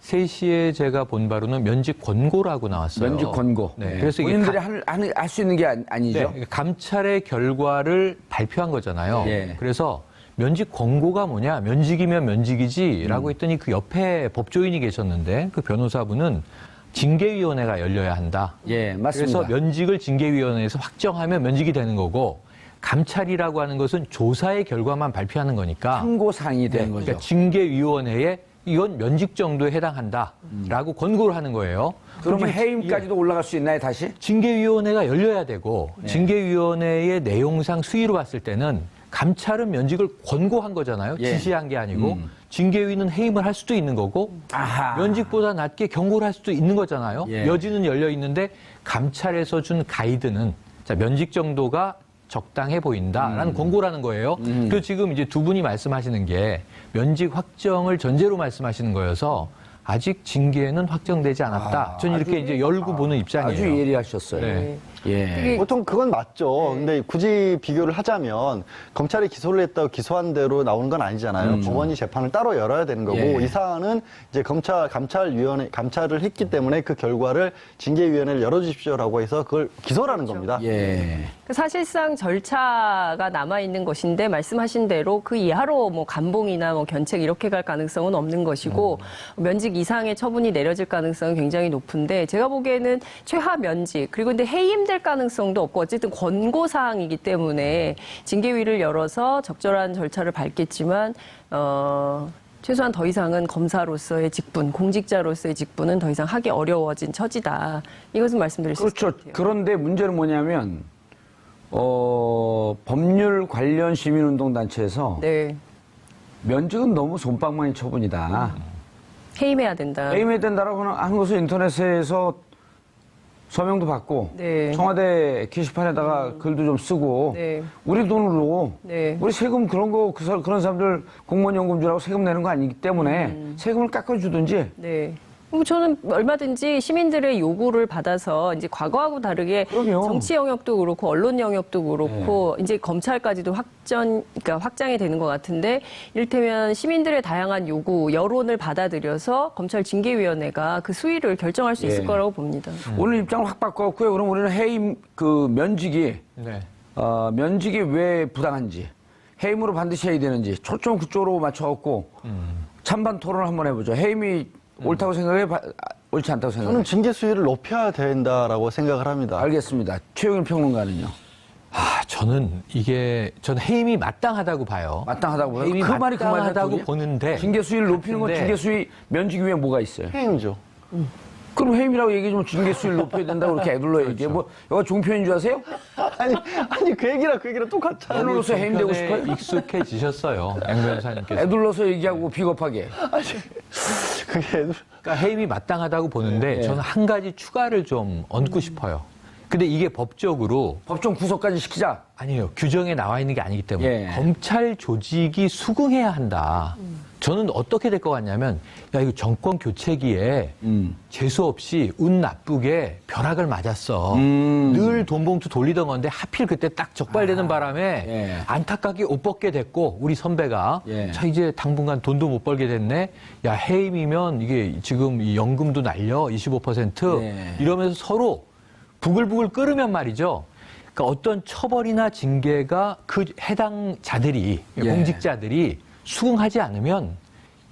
3시에 제가 본 바로는 면직 권고라고 나왔어요. 면직 권고. 네. 그래서 이게 본인들이 할 수 있는 게 아니죠. 네, 감찰의 결과를 발표한 거잖아요. 예. 그래서 면직 권고가 뭐냐? 면직이면 면직이지라고 했더니 그 옆에 법조인이 계셨는데 그 변호사분은 징계위원회가 열려야 한다. 예, 맞습니다. 그래서 면직을 징계위원회에서 확정하면 면직이 되는 거고 감찰이라고 하는 것은 조사의 결과만 발표하는 거니까 참고사항이 되는 거죠. 그러니까 징계위원회에 이건 면직 정도에 해당한다라고 권고를 하는 거예요. 그러면 해임까지도 올라갈 수 있나요, 다시? 징계위원회가 열려야 되고 징계위원회의 내용상 수위로 봤을 때는 감찰은 면직을 권고한 거잖아요. 예. 지시한 게 아니고 징계위는 해임을 할 수도 있는 거고 아하. 면직보다 낮게 경고를 할 수도 있는 거잖아요. 예. 여지는 열려 있는데 감찰에서 준 가이드는 자, 면직 정도가 적당해 보인다라는 권고라는 거예요. 그 지금 이제 두 분이 말씀하시는 게 면직 확정을 전제로 말씀하시는 거여서 아직 징계는 확정되지 않았다. 저는 이렇게 이제 열고 보는 입장이에요. 아주 예리하셨어요. 네. 예. 보통 그건 맞죠. 근데 굳이 비교를 하자면 검찰이 기소를 했다고 기소한 대로 나오는 건 아니잖아요. 법원이 재판을 따로 열어야 되는 거고 예. 이 사안은 이제 감찰위원회 감찰을 했기 때문에 그 결과를 징계위원회를 열어주십시오라고 해서 그걸 기소를 하는 겁니다. 예. 사실상 절차가 남아있는 것인데 말씀하신 대로 그 이하로 뭐 감봉이나 뭐 견책 이렇게 갈 가능성은 없는 것이고 면직 이상의 처분이 내려질 가능성은 굉장히 높은데 제가 보기에는 최하 면직 그리고 근데 해임될 가능성도 없고 어쨌든 권고사항이기 때문에 징계위를 열어서 적절한 절차를 밟겠지만 최소한 더 이상은 검사로서의 직분, 공직자로서의 직분은 더 이상 하기 어려워진 처지다. 이것은 말씀드릴 수 있을 것 같아요. 그런데 문제는 뭐냐면 법률 관련 시민운동단체에서 네. 면직은 너무 솜방망이 처분이다. 해임해야 된다. 해임해야 된다라고 하는 것을 인터넷에서 서명도 받고 네. 청와대 게시판에다가 글도 좀 쓰고 네. 우리 돈으로 네. 우리 세금 그런 사람들 공무원 연금 주라고 세금 내는 거 아니기 때문에 세금을 깎아주든지 네. 저는 얼마든지 시민들의 요구를 받아서 이제 과거하고 다르게 그럼요. 정치 영역도 그렇고 언론 영역도 그렇고 이제 검찰까지도 그러니까 확장이 되는 것 같은데 이를테면 시민들의 다양한 요구, 여론을 받아들여서 검찰 징계위원회가 그 수위를 결정할 수 있을 예. 거라고 봅니다. 오늘 입장을 확 바꿔갖고요. 그럼 우리는 해임 면직이 네. 면직이 왜 부당한지 해임으로 반드시 해야 되는지 초점 그쪽으로 맞춰갖고 찬반 토론을 한번 해보죠. 해임이 옳다고 생각해? 옳지 않다고 생각해? 저는 징계 수위를 높여야 된다라고 생각을 합니다. 알겠습니다. 최영일 평론가는요? 저는 해임이 마땅하다고 봐요. 마땅하다고 봐요? 해임이 그 말이 그 마땅하다고 말이야? 보는데 징계 수위를 높이는 건 근데- 징계 수위 면직 위에 뭐가 있어요? 해임이죠. 그럼 해임이라고 얘기해주면 징계 수위를 높여야 된다고 그렇게 애둘러 얘기해. 뭐, 이거 종편인 줄 아세요? 아니 그 얘기랑 똑같잖아요. 애둘러서 해임되고 종편에 싶어요? 익숙해지셨어요. 양 변호사님께서. 애둘러서 얘기하고 비겁하게. 그게 그러니까 해임이 마땅하다고 보는데 예. 저는 한 가지 추가를 좀 얹고 싶어요. 근데 이게 법적으로 법정 구속까지 시키자. 아니에요. 규정에 나와 있는 게 아니기 때문에 예. 검찰 조직이 수긍해야 한다. 저는 어떻게 될 것 같냐면 야 이거 정권 교체기에 재수 없이 운 나쁘게 벼락을 맞았어. 늘 돈 봉투 돌리던 건데 하필 그때 딱 적발되는 바람에 예. 안타깝게 옷 벗게 됐고 우리 선배가 예. 자 이제 당분간 돈도 못 벌게 됐네. 야 해임이면 이게 지금 이 연금도 날려 25% 예. 이러면서 서로 부글부글 끓으면 말이죠. 그러니까 어떤 처벌이나 징계가 그 해당 자들이 예. 공직자들이 수긍하지 않으면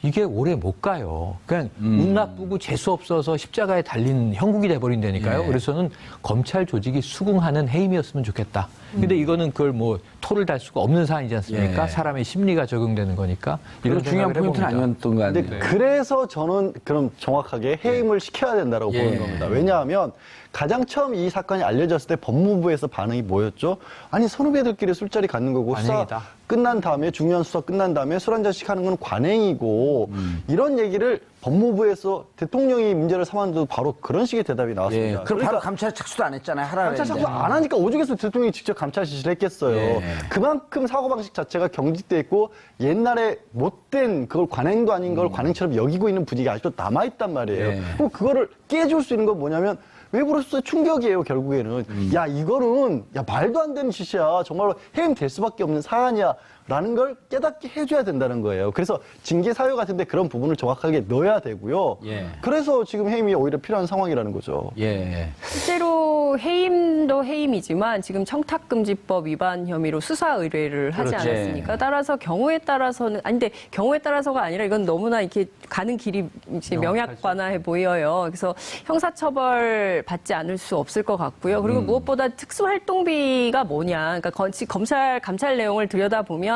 이게 오래 못 가요. 그냥 운 나쁘고 재수 없어서 십자가에 달린 형국이 돼버린다니까요. 예. 그래서 저는 검찰 조직이 수긍하는 해임이었으면 좋겠다. 근데 이거는 그걸 뭐 토를 달 수가 없는 사안이지 않습니까? 예. 사람의 심리가 적용되는 거니까. 이런 이런 중요한 생각을 포인트는 해봅니다. 아니었던 거 근데 같네요. 그래서 저는 그럼 정확하게 해임을 시켜야 된다고 예. 보는 겁니다. 왜냐하면 가장 처음 이 사건이 알려졌을 때 법무부에서 반응이 뭐였죠? 아니 선후배들끼리 술자리 갖는 거고 수사 관행이다. 끝난 다음에 중요한 수사 끝난 다음에 술 한 잔씩 하는 건 관행이고 이런 얘기를 법무부에서 대통령이 문제를 삼았는데도 바로 그런 식의 대답이 예. 나왔습니다. 그럼 바로 감찰 착수도 안 했잖아요. 하라 감찰 그랬는데. 착수 안 하니까 오죽해서 대통령이 직접 감찰 지시를 했겠어요. 예. 그만큼 사고방식 자체가 경직돼 있고 옛날에 못된 그걸 관행도 아닌 걸 관행처럼 여기고 있는 분위기가 아직도 남아있단 말이에요. 예. 그럼 그거를 깨줄 수 있는 건 뭐냐면 외부로서의 충격이에요, 결국에는. 야, 이거는, 야, 말도 안 되는 짓이야. 정말로 해임될 수밖에 없는 사안이야. 라는 걸 깨닫게 해줘야 된다는 거예요. 그래서 징계 사유 같은데 그런 부분을 정확하게 넣어야 되고요. 예. 그래서 지금 해임이 오히려 필요한 상황이라는 거죠. 예. 실제로 해임도 해임이지만 지금 청탁금지법 위반 혐의로 수사 의뢰를 하지 그렇지. 않았습니까? 따라서 경우에 따라서는 아니 근데 경우에 따라서가 아니라 이건 너무나 이렇게 가는 길이 이제 명약관화해 보여요. 그래서 형사처벌 받지 않을 수 없을 것 같고요. 그리고 무엇보다 특수활동비가 뭐냐? 그러니까 검찰 감찰 내용을 들여다보면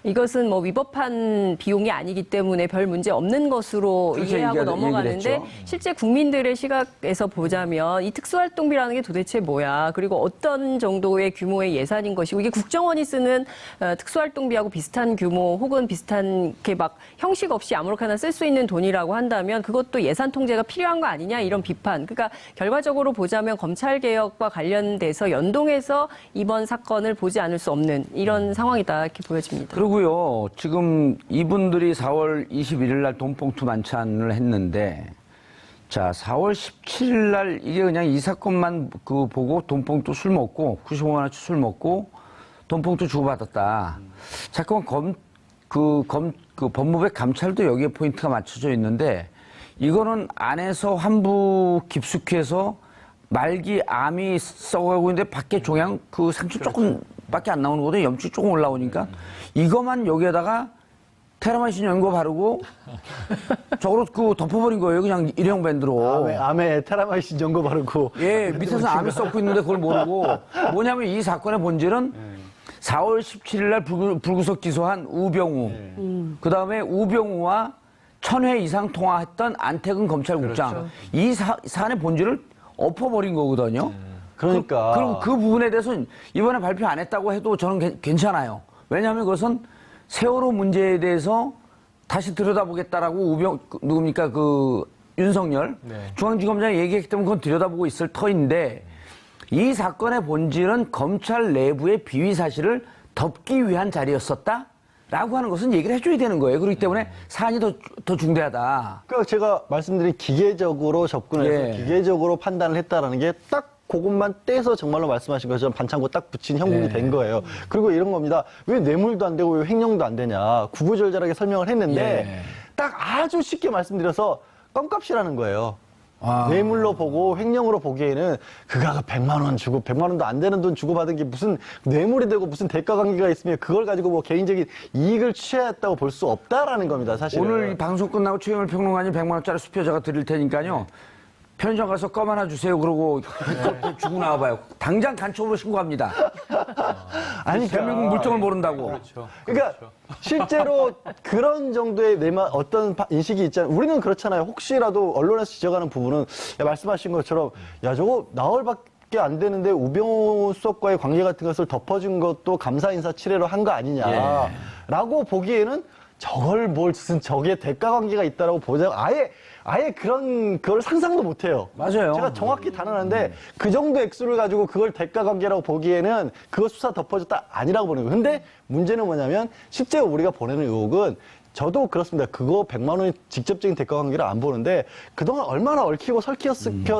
이것은 뭐 위법한 비용이 아니기 때문에 별 문제 없는 것으로 그렇게 이해하고 얘기를 넘어가는데 했죠. 실제 국민들의 시각에서 보자면 이 특수활동비라는 게 도대체 뭐야? 그리고 어떤 정도의 규모의 예산인 것이고 이게 국정원이 쓰는 특수활동비하고 비슷한 규모 혹은 비슷한 이렇게 막 형식 없이 아무렇게나 쓸 수 있는 돈이라고 한다면 그것도 예산 통제가 필요한 거 아니냐 이런 비판. 그러니까 결과적으로 보자면 검찰 개혁과 관련돼서 연동해서 이번 사건을 보지 않을 수 없는 이런 상황이다 이렇게 보여집니다. 그리고요, 지금 이분들이 4월 21일 날 돈봉투 만찬을 했는데, 자, 4월 17일 날 이게 그냥 이 사건만 그 보고 돈봉투 술 먹고, 95만원치 술 먹고, 돈봉투 주고받았다. 잠깐만 법무부의 감찰도 여기에 포인트가 맞춰져 있는데, 이거는 안에서 환부 깊숙이 해서 말기 암이 썩어가고 있는데 밖에 종양 그 상처 조금밖에 안 나오는 거거든요. 염증 조금 올라오니까 이것만 여기에다가 테라마신 연고 바르고 저거로 그 덮어버린 거예요. 그냥 일회용 밴드로. 암에 테라마이신 연고 바르고. 예, 밑에서 암이 썩고 있는데 그걸 모르고 뭐냐면 이 사건의 본질은 4월 17일 날 불구속 기소한 우병우. 그다음에 우병우와 1000회 이상 통화했던 안태근 검찰국장. 이 사안의 본질을 엎어버린 거거든요. 그러니까. 그리고 그 부분에 대해서는 이번에 발표 안 했다고 해도 저는 괜찮아요. 왜냐하면 그것은 세월호 문제에 대해서 다시 들여다보겠다라고 누굽니까? 윤석열 중앙지검장이 얘기했기 때문에 그건 들여다보고 있을 터인데 이 사건의 본질은 검찰 내부의 비위 사실을 덮기 위한 자리였었다? 라고 하는 것은 얘기를 해줘야 되는 거예요. 그렇기 때문에 사안이 더 중대하다. 그러니까 제가 말씀드린 기계적으로 접근해서 예. 기계적으로 판단을 했다라는 게 딱 그것만 떼서 정말로 말씀하신 것처럼 반창고 딱 붙인 형국이 된 거예요. 그리고 이런 겁니다. 왜 뇌물도 안 되고 왜 횡령도 안 되냐. 구구절절하게 설명을 했는데 딱 아주 쉽게 말씀드려서 껌값이라는 거예요. 뇌물로 보고 횡령으로 보기에는 그가 100만 원 주고 100만 원도 안 되는 돈 주고받은 게 무슨 뇌물이 되고 무슨 대가 관계가 있으면 그걸 가지고 뭐 개인적인 이익을 취했다고 볼 수 없다라는 겁니다. 사실은. 오늘 이 방송 끝나고 최영일 평론가님 100만 원짜리 수표 제가 드릴 테니까요. 편의점 가서 껌 하나 주세요. 그러고 주고 나와봐요. 당장 간첩으로 신고합니다. 아니, 대한민국 물정을 모른다고. 그러니까 실제로 그런 정도의 어떤 인식이 있잖아요. 우리는 그렇잖아요. 혹시라도 언론에서 지적하는 부분은 말씀하신 것처럼 야 저거 나흘밖에 안 되는데 우병우 수석과의 관계 같은 것을 덮어준 것도 감사 인사 치레로 한 거 아니냐라고 보기에는 저걸 무슨 저게 대가 관계가 있다라고 보자 아예 그걸 상상도 못 해요. 맞아요. 제가 정확히 단언하는데 그 정도 액수를 가지고 그걸 대가 관계라고 보기에는 그거 수사 덮어줬다 아니라고 보는 거예요. 근데 문제는 뭐냐면 실제 우리가 보내는 의혹은 저도 그렇습니다. 그거 100만 원이 직접적인 대가 관계를 안 보는데 그동안 얼마나 얽히고 설켜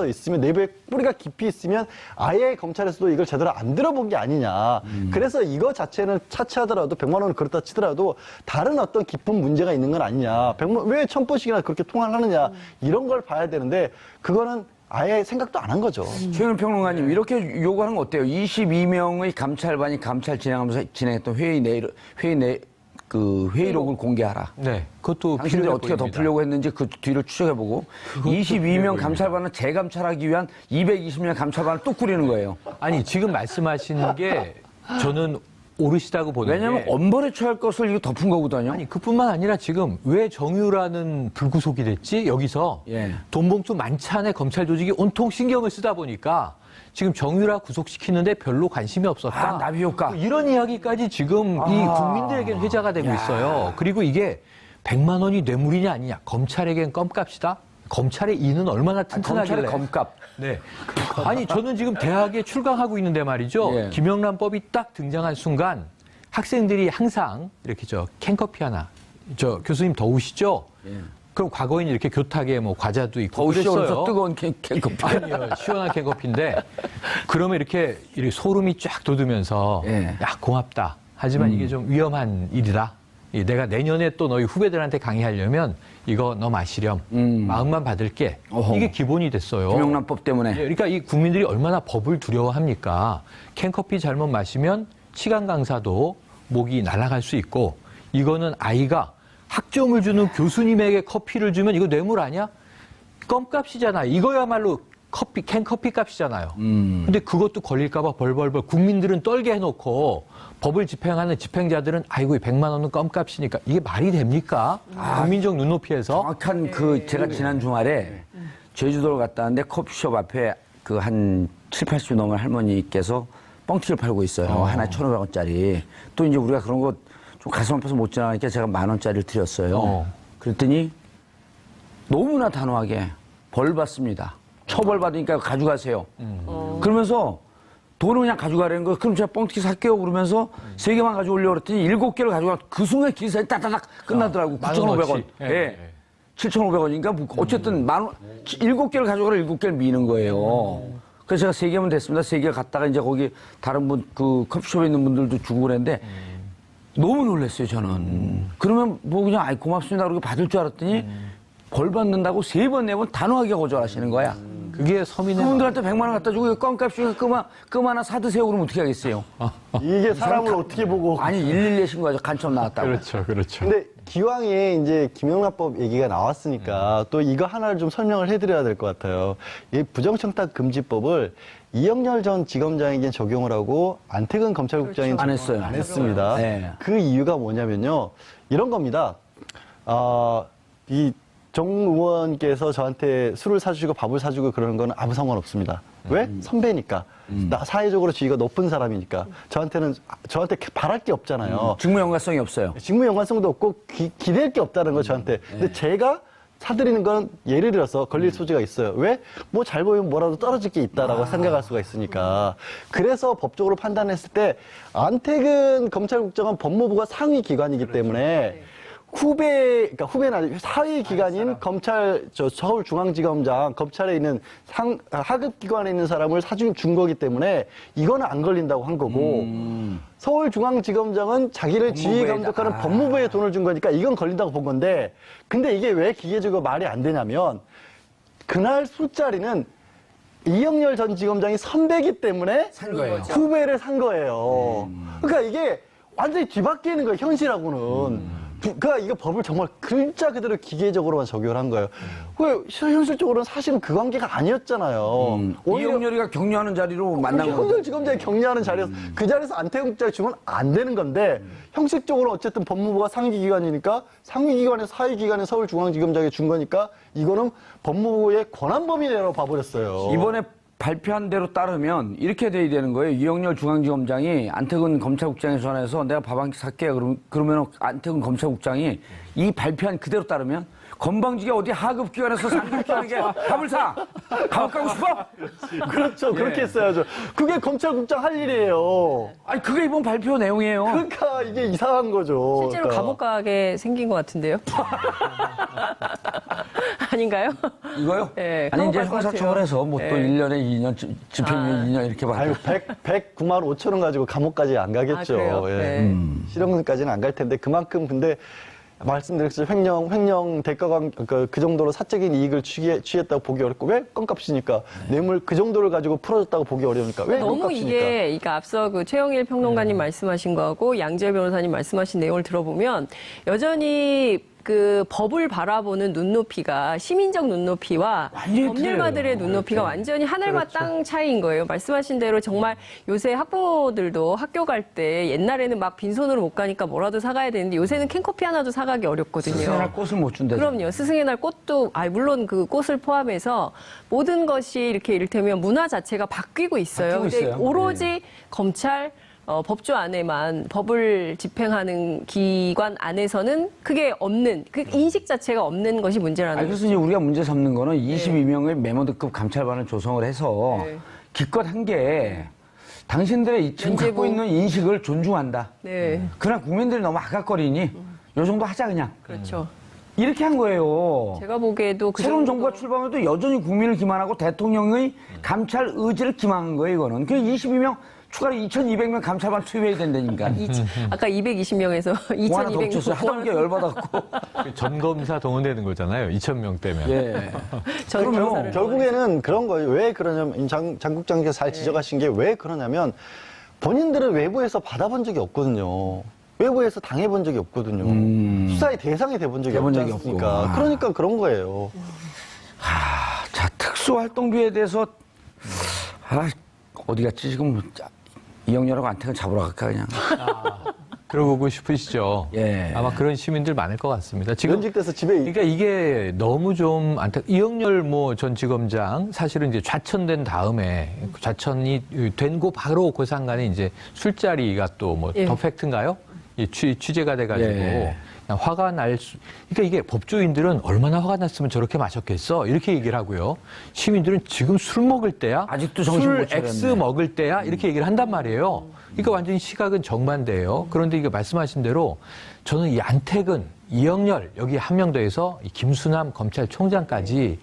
있으면 내부에 뿌리가 깊이 있으면 아예 검찰에서도 이걸 제대로 안 들어본 게 아니냐. 그래서 이거 자체는 차치하더라도 100만 원을 그렇다 치더라도 다른 어떤 깊은 문제가 있는 건 아니냐. 왜 1000번씩이나 그렇게 통화를 하느냐. 이런 걸 봐야 되는데 그거는 아예 생각도 안 한 거죠. 최영일 평론가님 이렇게 요구하는 거 어때요? 22명의 감찰반이 감찰 진행하면서 진행했던 회의록을 공개하라. 네, 그것도 당신들이 필요해 어떻게 보입니다. 덮으려고 했는지 그 뒤를 추적해보고 22명 감찰반은 재감찰하기 위한 220명 감찰반을 또 꾸리는 거예요. 아니 지금 말씀하시는 게 저는 오르시다고 보는 왜냐하면 게 엄벌에 처할 것을 이거 덮은 거거든요. 아니 그뿐만 아니라 지금 왜 정유라는 불구속이 됐지? 여기서 예. 돈봉투 만찬에 검찰 조직이 온통 신경을 쓰다 보니까 지금 정유라 구속시키는데 별로 관심이 없었다. 나비 효과. 뭐 이런 이야기까지 지금 이 국민들에게는 회자가 되고 있어요. 그리고 이게 100만 원이 뇌물이냐 아니냐. 검찰에겐 껌값이다. 검찰의 이는 얼마나 튼튼하길래. 검찰의 검값. 네. 아니 저는 지금 대학에 출강하고 있는데 말이죠. 예. 김영란법이 딱 등장한 순간 학생들이 항상 이렇게 캔커피 하나. 교수님 더우시죠? 예. 그럼 과거에는 이렇게 교탁에 뭐 과자도 있고 더우시죠? 그랬어요. 그래서 뜨거운 캔커피. 아니요, 시원한 캔커피인데 그러면 이렇게 소름이 쫙 돋으면서 예. 야 고맙다. 하지만 이게 좀 위험한 일이다. 내가 내년에 또 너희 후배들한테 강의하려면 이거 너 마시렴. 마음만 받을게. 어허. 이게 기본이 됐어요. 김영란법 때문에. 예, 그러니까 이 국민들이 얼마나 법을 두려워합니까? 캔커피 잘못 마시면 시간 강사도 목이 날아갈 수 있고 이거는 아이가 학점을 주는 교수님에게 커피를 주면 이거 뇌물 아니야? 껌값이잖아. 이거야말로 캔커피 값이잖아요. 근데 그것도 걸릴까봐 벌벌벌 국민들은 떨게 해놓고 법을 집행하는 집행자들은 아이고 100만 원은 껌값이니까 이게 말이 됩니까? 국민적 눈높이에서. 정확한 제가 지난 주말에 제주도를 갔다 왔는데 커피숍 앞에 그 한 7, 80 넘은 할머니께서 뻥튀기를 팔고 있어요. 하나에 1,500원짜리. 또 이제 우리가 그런 거 좀 가슴 아파서 못 지나가니까 제가 10,000원짜리를 드렸어요. 그랬더니 너무나 단호하게 벌 받습니다. 처벌 받으니까 가져가세요. 그러면서 돈을 그냥 가져가라는 거예요. 그럼 제가 뻥튀기 살게요. 그러면서 3개만 가져오려고 그랬더니 7개를 가져가 그 순간 기사에 따다닥 끝나더라고. 9,500원. 예. 7,500원인가? 어쨌든 10,000원, 7개를 가져가라 7개를 미는 거예요. 그래서 제가 3개면 됐습니다. 3개 갔다가 이제 거기 다른 분, 그 커피숍에 있는 분들도 주고 그랬는데 너무 놀랐어요, 저는. 그러면 뭐 그냥 아이 고맙습니다. 그러고 받을 줄 알았더니 벌 받는다고 3번, 4번 단호하게 거절하시는 거야. 그게 서민의 그분들한테 100만 원 갖다 주고 껌값이니까 껌 하나 사드세요. 그러면 어떻게 하겠어요? 이게 사람을 어떻게 보고. 아니 112 신고하죠. 간첩 나왔다고. 그렇죠, 그렇죠. 근데 기왕에 이제 김영란법 얘기가 나왔으니까 또 이거 하나를 좀 설명을 해드려야 될 것 같아요. 이 부정청탁 금지법을 이영렬 전 지검장에게 적용을 하고 안태근 검찰국장이 안 했어요. 안 했습니다. 네. 그 이유가 뭐냐면요. 이런 겁니다. 이 정 의원께서 저한테 술을 사주고 밥을 사주고 그러는 거는 아무 상관없습니다. 왜? 선배니까. 나 사회적으로 지위가 높은 사람이니까. 저한테 바랄 게 없잖아요. 직무 연관성이 없어요. 직무 연관성도 없고 기댈 게 없다는 거 저한테. 근데 제가 사드리는 건 예를 들어서 걸릴 소지가 있어요. 왜? 뭐 잘 보이면 뭐라도 떨어질 게 있다라고 생각할 수가 있으니까. 그래서 법적으로 판단했을 때 안태근 검찰국장은 법무부가 상위 기관이기 때문에 그러니까 후배는 아니고 사위 기관인 서울중앙지검장, 검찰에 있는 하급 기관에 있는 사람을 준 거기 때문에 이거는 안 걸린다고 한 거고, 서울중앙지검장은 자기를 지휘 감독하는 법무부에 돈을 준 거니까 이건 걸린다고 본 건데, 근데 이게 왜 기계적으로 말이 안 되냐면, 그날 술자리는 이영렬 전 지검장이 선배기 때문에 산 거예요. 후배를 산 거예요. 그러니까 이게 완전히 뒤바뀌는 거예요, 현실하고는. 그러니까 이거 법을 정말 글자 그대로 기계적으로만 적용을 한 거예요. 왜 현실적으로는 사실은 그 관계가 아니었잖아요. 이영렬이가 격려하는 자리로 만난 거예요. 형들 지검장이 격려하는 자리에서 그 자리에서 안태근 국장이 주면 안 되는 건데 형식적으로 어쨌든 법무부가 상위기관이니까 상위기관에서 하위기관에 서울중앙지검장이 준 거니까 이거는 법무부의 권한 범위 내로 봐버렸어요. 이번에 발표한 대로 따르면 이렇게 돼야 되는 거예요. 이영렬 중앙지검장이 안태근 검찰국장에 전화해서 내가 밥 한 끼 살게요. 그러면 안태근 검찰국장이 이 발표한 그대로 따르면 건방지게 어디 하급기관에서 상급기관에게 밥을 사! 감옥 가고 싶어? 그렇죠. 그렇게 했어야죠. 그게 검찰국장 할 일이에요. 아니 그게 이번 발표 내용이에요. 그러니까 이게 이상한 거죠. 실제로 그러니까. 감옥 가게 생긴 것 같은데요? 아닌가요? 이거요? 네, 아니 이제 감옥 갈것 형사처벌해서 뭐 또 같아요. 1년에 2년 집행유예 2년 이렇게 아유, 받아요. 109만 5천 원 가지고 감옥까지 안 가겠죠. 그래요? 예. 네. 실형까지는 안 갈 텐데 그만큼 근데 말씀드렸듯이 횡령 대가가 그 정도로 사적인 이익을 취했다고 보기 어렵고 왜 껌값이니까 뇌물 그 정도를 가지고 풀어졌다고 보기 어려우니까 왜 너무 껌값이니까. 이게 앞서 그 최영일 평론가님 말씀하신 거하고 양재 변호사님 말씀하신 내용을 들어보면 여전히 그 법을 바라보는 눈높이가 시민적 눈높이와 완전히 법률가들의 틀려요. 눈높이가 완전히 하늘과 땅 차이인 거예요. 말씀하신 대로 정말 요새 학부모들도 학교 갈 때 옛날에는 막 빈손으로 못 가니까 뭐라도 사가야 되는데 요새는 캔커피 하나도 사가기 어렵거든요. 스승의 꽃을 못 준다. 그럼요. 스승의 날 꽃도, 물론 그 꽃을 포함해서 모든 것이 이렇게 이를테면 문화 자체가 바뀌고 있어요. 바뀌고 근데 있어요. 오로지 검찰, 법조 안에만 법을 집행하는 기관 안에서는 그게 없는, 그 인식 자체가 없는 것이 문제라는 아니, 거죠. 그래서 이제 우리가 문제 삼는 거는 22명의 메모드급 감찰반을 조성을 해서 네. 기껏 한 게 당신들의 지금 갖고 면제부. 있는 인식을 존중한다. 네. 그러나 국민들이 너무 아각거리니 요 정도 하자 그냥. 그렇죠. 이렇게 한 거예요. 제가 보기에도 그 새로운 정도- 정부가 출범해도 여전히 국민을 기만하고 대통령의 감찰 의지를 기만한 거예요, 이거는. 그 22명 추가로 2,200명 감찰관 투입해야 된다니까. 아까 220명에서 뭐 하나 더 붙였어요. 2,200명. 하다 보니까 열받았고. 전검사 동원되는 거잖아요. 2,000명 때면. 예. 그러면 결국에는 그런 거예요. 왜 그러냐면 장 국장께서 잘 지적하신 게 왜 그러냐면 본인들은 외부에서 받아본 적이 없거든요. 외부에서 당해본 적이 없거든요. 수사의 대상이 돼본 적이 돼본 없지 적이 않습니까? 없고. 그러니까 그런 거예요. 자, 특수활동비에 대해서, 어디 갔지? 지금 이영렬하고 안택은 잡으러 갈까, 그냥. 그러고 싶으시죠. 예. 아마 그런 시민들 많을 것 같습니다. 지금 면직돼서 집에 그러니까 이게 너무 좀 이영렬 전 지검장 사실은 이제 좌천된 다음에 좌천이 된고 바로 그 상간에 이제 술자리가 또 뭐 예. 더 팩트인가요? 이 취재가 돼가지고 예. 그냥 화가 그러니까 이게 법조인들은 얼마나 화가 났으면 저렇게 마셨겠어 이렇게 얘기를 하고요. 시민들은 지금 술 먹을 때야, 아직도 정신 술 못 차렸네. X 먹을 때야 이렇게 얘기를 한단 말이에요. 그러니까 완전히 시각은 정반대예요. 그런데 이거 말씀하신 대로 저는 이 안택은, 이영렬 여기 한 명 더해서 이 김수남 검찰총장까지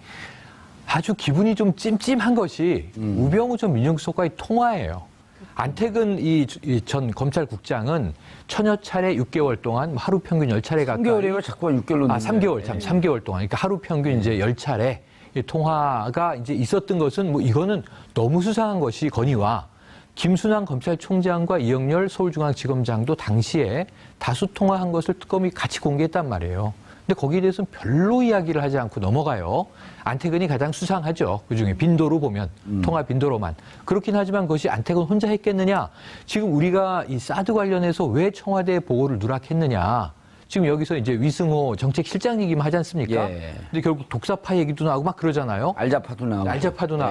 아주 기분이 좀 찜찜한 것이 우병우 전 민정수석과의 통화예요. 안택은 이 전 검찰국장은 천여 차례 6개월 동안 하루 평균 10차례 가까이 3개월이에요? 자꾸 6개월로. 3개월, 3개월 동안. 그러니까 하루 평균 이제 10차례 이 통화가 이제 있었던 것은 뭐 이거는 너무 수상한 것이 거니와 김순환 검찰총장과 이영렬 서울중앙지검장도 당시에 다수 통화한 것을 특검이 같이 공개했단 말이에요. 근데 거기에 대해서는 별로 이야기를 하지 않고 넘어가요. 안택은이 가장 수상하죠. 그중에 빈도로 보면 통화 빈도로만. 그렇긴 하지만 그것이 안택은 혼자 했겠느냐. 지금 우리가 이 사드 관련해서 왜 청와대에 보고를 누락했느냐. 지금 여기서 이제 위승호 정책실장 얘기만 하지 않습니까? 예. 근데 결국 독사파 얘기도 나오고 막 그러잖아요. 알자파도 나오고.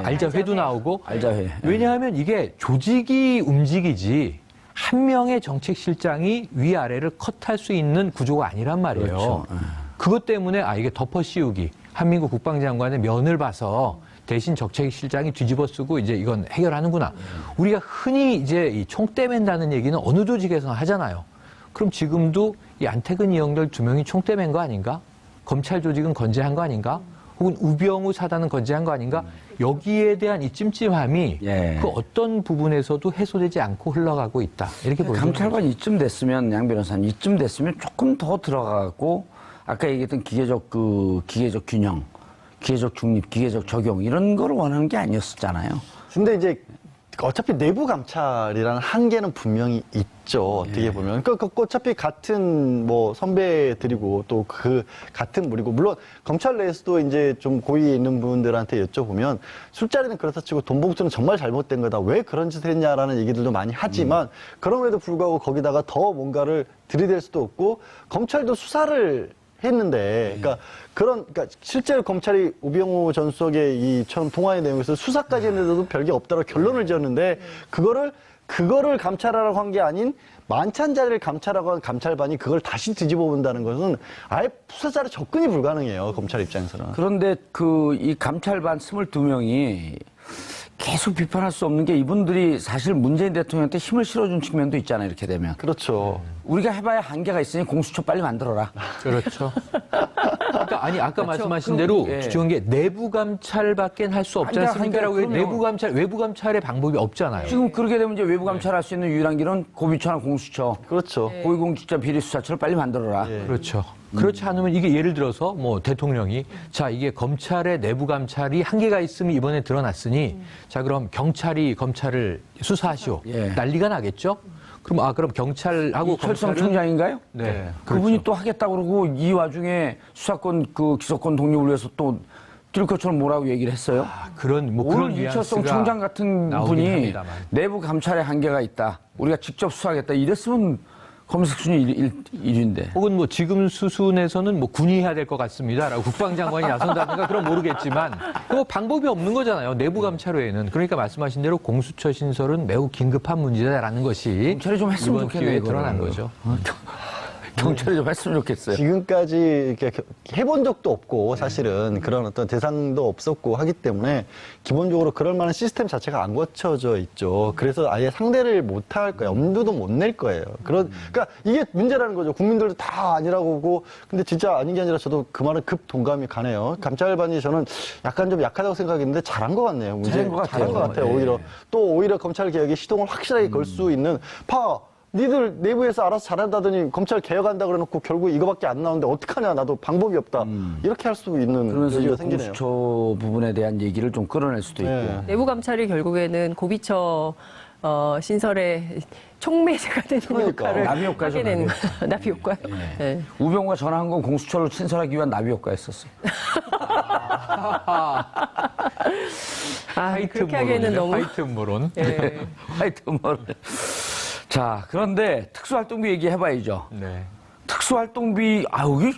알자회도 나오고. 알자회. 왜냐하면 이게 조직이 움직이지 한 명의 정책실장이 위아래를 컷할 수 있는 구조가 아니란 말이에요. 그렇죠. 그것 때문에 이게 덮어씌우기. 한민국 국방장관의 면을 봐서 대신 정책실장이 뒤집어 쓰고 이제 이건 해결하는구나. 우리가 흔히 이제 이 총대 맨다는 얘기는 어느 조직에서나 하잖아요. 그럼 지금도 이 안택은, 이영렬 두 명이 총대 맨 거 아닌가? 검찰 조직은 건재한 거 아닌가? 혹은 우병우 사단은 건재한 거 아닌가? 여기에 대한 이 찜찜함이 예. 그 어떤 부분에서도 해소되지 않고 흘러가고 있다. 이렇게 보여요. 감찰관 이쯤 됐으면, 양 변호사님, 이쯤 됐으면 조금 더 들어가고, 아까 얘기했던 기계적 균형, 기계적 중립, 기계적 적용, 이런 걸 원하는 게 아니었잖아요. 근데 이제 어차피 내부 감찰이라는 한계는 분명히 있죠. 어떻게 보면. 그러니까 어차피 같은 뭐 선배들이고 또 그 같은 무리고, 물론 검찰 내에서도 이제 좀 고위에 있는 분들한테 여쭤보면 술자리는 그렇다 치고 돈 봉투는 정말 잘못된 거다. 왜 그런 짓을 했냐라는 얘기들도 많이 하지만 그럼에도 불구하고 거기다가 더 뭔가를 들이댈 수도 없고, 검찰도 수사를 했는데, 그러니까 실제로 검찰이 우병우 전 수석의 이 처음 통화의 내용에서 수사까지 했는데도 별게 없다고 결론을 지었는데, 그거를 감찰하라고 한 게 아닌 만찬자리를 감찰하고 한 감찰반이 그걸 다시 뒤집어 본다는 것은 아예 수사자로 접근이 불가능해요, 검찰 입장에서는. 그런데 이 감찰반 22명이 계속 비판할 수 없는 게, 이분들이 사실 문재인 대통령한테 힘을 실어준 측면도 있잖아요, 이렇게 되면. 그렇죠. 우리가 해봐야 한계가 있으니 공수처 빨리 만들어라. 그렇죠. 그러니까 아까 말씀하신 대로 예. 중요한 게 내부 감찰밖에 할 수 없지 않습니까라고 그럼요. 내부 감찰, 외부 감찰의 방법이 없잖아요. 지금 그렇게 되면 이제 외부 감찰할 수 있는 유일한 길은 고비처나 공수처, 그렇죠. 고위공직자 비리수사처를 빨리 만들어라. 그렇죠. 그렇지 않으면 이게 예를 들어서 뭐 대통령이 자, 이게 검찰의 내부 감찰이 한계가 있음이 이번에 드러났으니 자, 그럼 경찰이 검찰을 수사하시오. 예. 난리가 나겠죠? 그럼 경찰하고 이철성 검찰은 총장인가요? 네. 그분이 또 하겠다고 그러고 이 와중에 수사권 기소권 독립을 위해서 또 뛸것처럼 뭐라고 얘기를 했어요? 그런 오늘 이철성 뉘앙스가 총장 같은 나오긴 분이 합니다만. 내부 감찰에 한계가 있다. 우리가 직접 수사하겠다. 이랬으면 검색 순위 1위인데. 혹은 뭐 지금 수순에서는 뭐 군의해야 될 것 같습니다라고 국방장관이 나선다든가 그럼 모르겠지만 뭐 방법이 없는 거잖아요. 내부 감찰 외에는. 그러니까 말씀하신 대로 공수처 신설은 매우 긴급한 문제다라는 것이 검찰이 좀 했으면 이번 좋겠네요, 기회에 이거를. 드러난 거죠. 경찰이 좀 했으면 좋겠어요. 지금까지 이렇게 해본 적도 없고 사실은 그런 어떤 대상도 없었고 하기 때문에 기본적으로 그럴 만한 시스템 자체가 안 거쳐져 있죠. 그래서 아예 상대를 못 할 거예요. 엄두도 못 낼 거예요. 그러니까 이게 문제라는 거죠. 국민들도 다 아니라고 하고 근데 진짜 아닌 게 아니라 저도 그 말은 급 동감이 가네요. 감찰반이 저는 약간 좀 약하다고 생각했는데 잘한 것 같네요. 잘한 것 같아요. 잘한 것 같아요. 예. 오히려 또 오히려 검찰 개혁에 시동을 확실하게 걸 수 있는 니들 내부에서 알아서 잘한다더니 검찰 개혁한다 그래놓고 결국 이거밖에 안 나오는데 어떡하냐 나도 방법이 없다 이렇게 할 수 있는 그러면서 이제 여지가 생기네요. 공수처 부분에 대한 얘기를 좀 끌어낼 수도 있고. 네. 내부 감찰이 결국에는 고비처 신설의 촉매제가 되는 그러니까. 역할을 나비 효과죠, 하게 되는 나비 거예요. 나비 효과. 네. 우병우가 전화한 건 공수처를 친설하기 위한 나비 효과였었어요. 그렇게 하기에는 너무 화이트 음모론. 예. 하여튼 뭐. 자, 그런데 특수활동비 얘기해봐야죠. 네. 특수활동비, 여기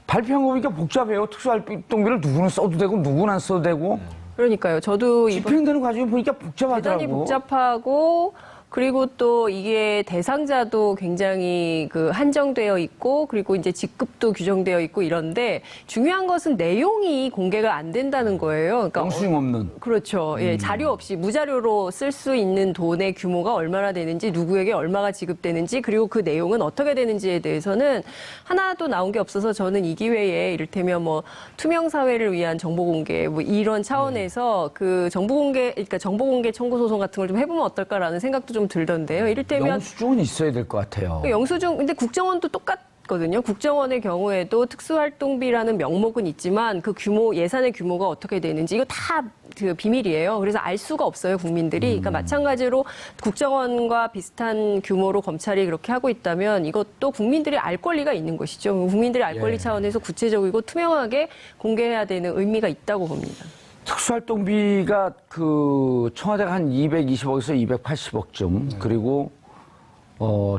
발표한 거 보니까 복잡해요. 특수활동비를 누구는 써도 되고, 누구는 안 써도 되고. 그러니까요. 저도 이번 집행되는 과정을 보니까 복잡하더라고. 대단히 복잡하고 그리고 또 이게 대상자도 굉장히 한정되어 있고 그리고 이제 직급도 규정되어 있고 이런데 중요한 것은 내용이 공개가 안 된다는 거예요. 그러니까 영수증 없는. 그렇죠. 예, 자료 없이 무자료로 쓸 수 있는 돈의 규모가 얼마나 되는지, 누구에게 얼마가 지급되는지, 그리고 그 내용은 어떻게 되는지에 대해서는 하나도 나온 게 없어서 저는 이 기회에 이를테면 뭐 투명 사회를 위한 정보 공개 뭐 이런 차원에서 그 그러니까 정보 공개 청구 소송 같은 걸 좀 해보면 어떨까라는 생각도 좀 들던데요. 이를테면 영수증은 있어야 될 것 같아요. 영수증 근데 국정원도 똑같거든요. 국정원의 경우에도 특수활동비라는 명목은 있지만 그 규모 예산의 규모가 어떻게 되는지 이거 다 비밀이에요. 그래서 알 수가 없어요, 국민들이. 그러니까 마찬가지로 국정원과 비슷한 규모로 검찰이 그렇게 하고 있다면 이것도 국민들이 알 권리가 있는 것이죠. 국민들이 알 권리 차원에서 구체적이고 투명하게 공개해야 되는 의미가 있다고 봅니다. 특수활동비가 청와대가 한 220억에서 280억쯤 그리고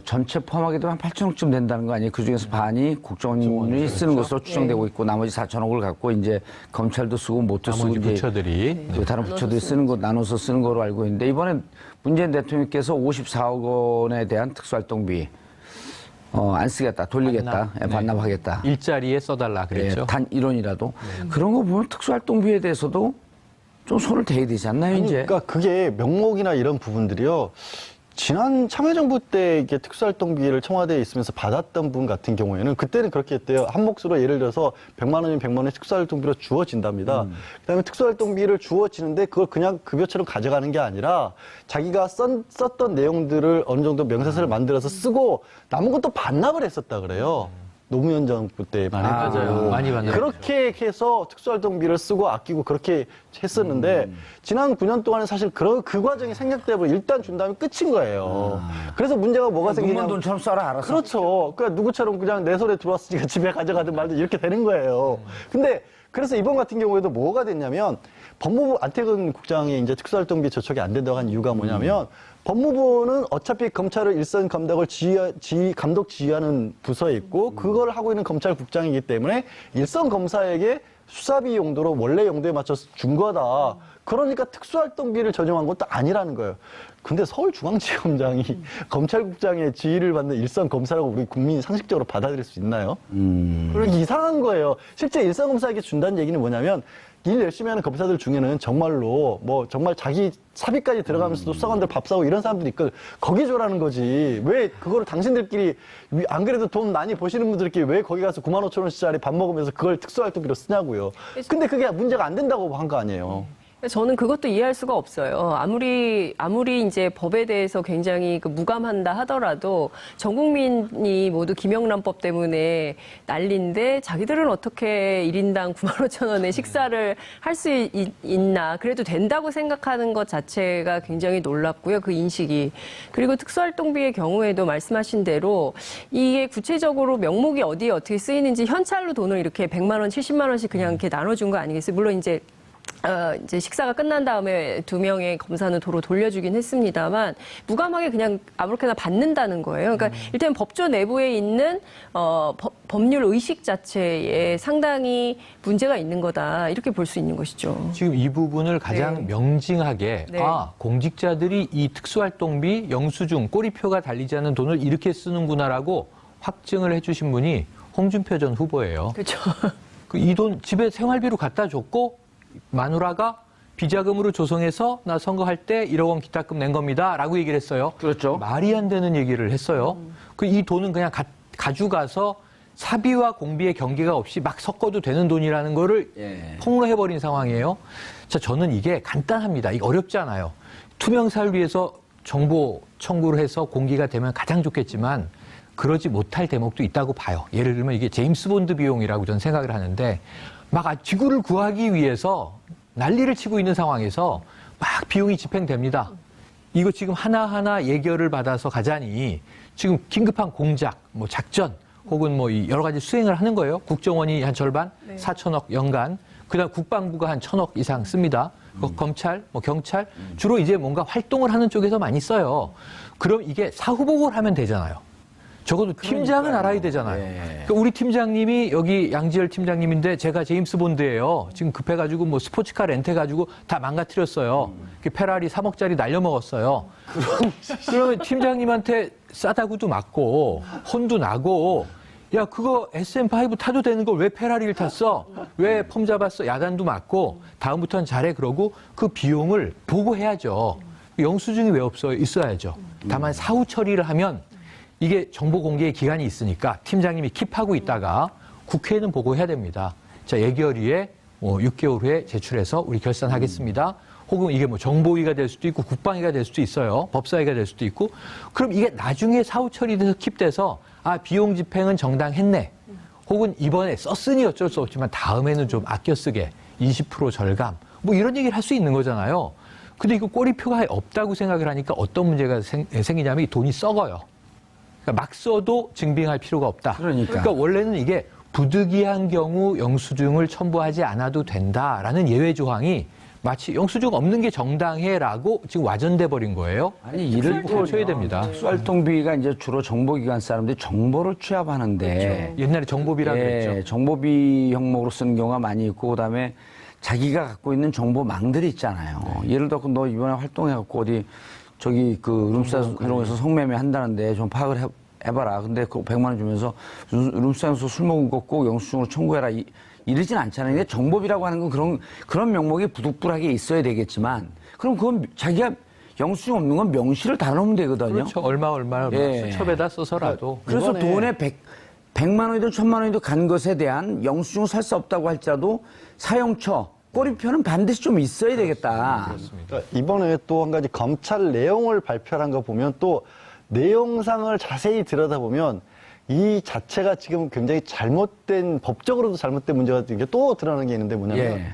전체 포함하게 되면 한 8천억쯤 된다는 거 아니에요? 그 중에서 반이 국정원이 쓰는 것으로 추정되고 있고 나머지 4천억을 갖고 이제 검찰도 쓰고 모두 쓰고 나머지 이제 부처들이. 그 다른 부처들이 쓰는 거 나눠서 쓰는 거로 알고 있는데 이번에 문재인 대통령께서 54억 원에 대한 특수활동비 안 쓰겠다, 돌리겠다, 반납하겠다. 일자리에 써달라 그랬죠. 단 1원이라도. 그런 거 보면 특수활동비에 대해서도 좀 손을 대야 되지 않나요, 이제? 그러니까 그게 명목이나 이런 부분들이요. 지난 참여정부 때 이게 특수활동비를 청와대에 있으면서 받았던 분 같은 경우에는 그때는 그렇게 했대요. 한 몫으로 예를 들어서 100만 원이면 100만 원이 특수활동비로 주어진답니다. 그다음에 특수활동비를 주어지는데 그걸 그냥 급여처럼 가져가는 게 아니라 자기가 썼던 내용들을 어느 정도 명세서를 만들어서 쓰고 남은 것도 반납을 했었다 그래요. 노무현 정부 때만 해도 맞아요. 많이 반납했죠. 그렇게 해서 특수활동비를 쓰고 아끼고 그렇게 했었는데 지난 9년 동안에 사실 그 과정이 생략되고 일단 준 다음에 끝인 거예요. 그래서 문제가 뭐가 눈먼 생기냐면 돈처럼 써라, 알아서. 그렇죠. 그러니까 누구처럼 그냥 내 손에 들어왔으니까 집에 가져가든 말든 이렇게 되는 거예요. 근데 그래서 이번 같은 경우에도 뭐가 됐냐면 법무부 안태근 국장이 이제 특수활동비 저촉이 안 된다고 한 이유가 뭐냐면 법무부는 어차피 검찰을 일선 감독을 감독 지휘하는 부서에 있고 그걸 하고 있는 검찰국장이기 때문에 일선 검사에게 수사비 용도로 원래 용도에 맞춰서 준 거다. 그러니까 특수활동비를 전용한 것도 아니라는 거예요. 근데 서울중앙지검장이 검찰국장의 지휘를 받는 일선 검사라고 우리 국민이 상식적으로 받아들일 수 있나요? 그러기 이상한 거예요. 실제 일선 검사에게 준다는 얘기는 뭐냐면 일 열심히 하는 검사들 중에는 정말로 뭐 정말 자기 사비까지 들어가면서도 수사관들 밥 사고 이런 사람들이 있고 거기 줘라는 거지. 왜 그거를 당신들끼리 안 그래도 돈 많이 버시는 분들끼리 왜 거기 가서 9만 5천 원짜리 밥 먹으면서 그걸 특수활동비로 쓰냐고요. 근데 그게 문제가 안 된다고 한 거 아니에요. 저는 그것도 이해할 수가 없어요. 아무리 이제 법에 대해서 굉장히 무감한다 하더라도 전 국민이 모두 김영란법 때문에 난리인데 자기들은 어떻게 1인당 9만 5천 원의 식사를 할 수 있나. 그래도 된다고 생각하는 것 자체가 굉장히 놀랍고요. 그 인식이. 그리고 특수활동비의 경우에도 말씀하신 대로 이게 구체적으로 명목이 어디에 어떻게 쓰이는지 현찰로 돈을 이렇게 100만 원, 70만 원씩 그냥 이렇게 나눠준 거 아니겠어요? 물론 이제 식사가 끝난 다음에 2명의 검사는 도로 돌려주긴 했습니다만 무감하게 그냥 아무렇게나 받는다는 거예요. 그러니까 일단 법조 내부에 있는 법률 의식 자체에 상당히 문제가 있는 거다 이렇게 볼 수 있는 것이죠. 지금 이 부분을 가장 명징하게 네. 공직자들이 이 특수활동비, 영수증, 꼬리표가 달리지 않은 돈을 이렇게 쓰는구나라고 확증을 해주신 분이 홍준표 전 후보예요. 그렇죠. 이 돈 집에 생활비로 갖다 줬고 마누라가 비자금으로 조성해서 나 선거할 때 1억 원 기타금 낸 겁니다라고 얘기를 했어요. 그렇죠. 말이 안 되는 얘기를 했어요. 이 돈은 그냥 가져가서 사비와 공비의 경계가 없이 막 섞어도 되는 돈이라는 거를 예. 폭로해버린 상황이에요. 자, 저는 이게 간단합니다. 이게 어렵지 않아요. 투명사를 위해서 정보 청구를 해서 공개가 되면 가장 좋겠지만 그러지 못할 대목도 있다고 봐요. 예를 들면 이게 제임스 본드 비용이라고 저는 생각을 하는데 막 지구를 구하기 위해서 난리를 치고 있는 상황에서 막 비용이 집행됩니다. 이거 지금 하나하나 예결을 받아서 가자니 지금 긴급한 공작, 뭐 작전 혹은 뭐 여러 가지 수행을 하는 거예요. 국정원이 한 절반, 네. 4천억 연간. 그다음 국방부가 한 1,000억 이상 씁니다. 검찰, 뭐 경찰 주로 이제 뭔가 활동을 하는 쪽에서 많이 써요. 그럼 이게 사후보고를 하면 되잖아요. 적어도 팀장은 알아야 되잖아요. 예. 그러니까 우리 팀장님이 여기 양지열 팀장님인데 제가 제임스 본드예요. 지금 급해가지고 뭐 스포츠카 렌트해가지고 다 망가뜨렸어요. 페라리 3억짜리 날려먹었어요. 그러면 팀장님한테 싸다구도 맞고 혼도 나고 야 그거 SM5 타도 되는 걸 왜 페라리를 탔어? 왜 폼 잡았어? 야단도 맞고 다음부터는 잘해 그러고 그 비용을 보고해야죠. 영수증이 왜 없어요? 있어야죠. 다만 사후 처리를 하면 이게 정보 공개의 기간이 있으니까 팀장님이 킵하고 있다가 국회에는 보고해야 됩니다. 자, 예결위에 6개월 후에 제출해서 우리 결산하겠습니다. 혹은 이게 뭐 정보위가 될 수도 있고 국방위가 될 수도 있어요. 법사위가 될 수도 있고. 그럼 이게 나중에 사후 처리돼서 킵돼서 아, 비용 집행은 정당했네. 혹은 이번에 썼으니 어쩔 수 없지만 다음에는 좀 아껴 쓰게 20% 절감. 뭐 이런 얘기를 할 수 있는 거잖아요. 근데 이거 꼬리표가 없다고 생각을 하니까 어떤 문제가 생기냐면 이 돈이 썩어요. 그러니까 막 써도 증빙할 필요가 없다. 그러니까 원래는 이게 부득이한 경우 영수증을 첨부하지 않아도 된다라는 예외 조항이 마치 영수증 없는 게 정당해라고 지금 와전돼 버린 거예요. 아니 이를 또 고쳐야 됩니다. 특수활동비가 이제 주로 정보기관 사람들이 정보를 취합하는데 옛날에 정보비라고 그랬죠. 정보비 형목으로 쓰는 경우가 많이 있고 그다음에 자기가 갖고 있는 정보망들이 있잖아요. 예를 들어 너 이번에 활동해갖고 어디 저기 그 룸사롱 이런 거에서 성매매 한다는데 좀 파악을 해봐라. 근데 그 100만 원 주면서 룸사롱에서 술 먹은 거 꼭 영수증으로 청구해라. 이러진 않잖아요. 근데 정보비라고 하는 건 그런 명목이 부득불하게 있어야 되겠지만 그럼 그건 자기가 영수증 없는 건 명시를 달아놓으면 되거든요. 그렇죠. 얼마 예. 수첩에다 써서라도. 그래서 이번에- 돈에 100만 원이든 1000만 원이든 간 것에 대한 영수증을 살 수 없다고 할지라도 사용처, 꼬리표는 반드시 좀 있어야 되겠다. 그러니까 이번에 또 한 가지 검찰 내용을 발표한 거 보면 또 내용상을 자세히 들여다보면 이 자체가 지금 굉장히 잘못된 법적으로도 잘못된 문제가 된 게 또 드러나는 게 있는데 뭐냐면 예.